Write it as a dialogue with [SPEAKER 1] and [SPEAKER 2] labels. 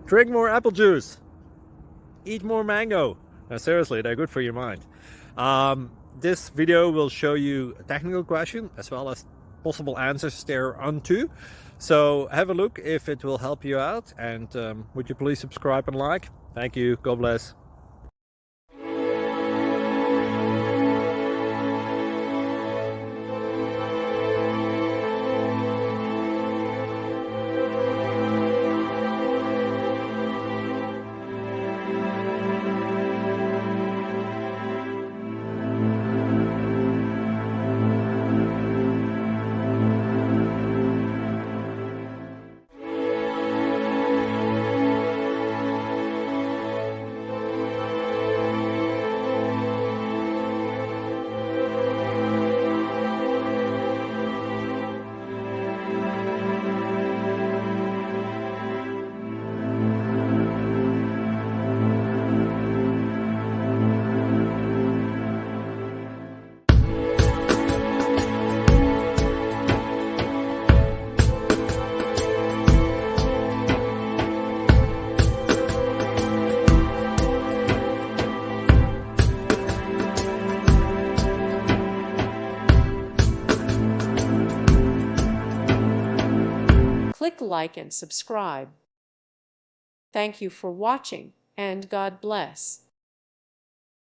[SPEAKER 1] Drink more apple juice. Eat more mango. No, seriously, they're good for your mind. This video will show you a technical question as well as possible answers thereunto. So have a look if it will help you out, and would you please subscribe and like? Thank you. God bless.
[SPEAKER 2] Click like and subscribe. Thank you for watching, and God bless.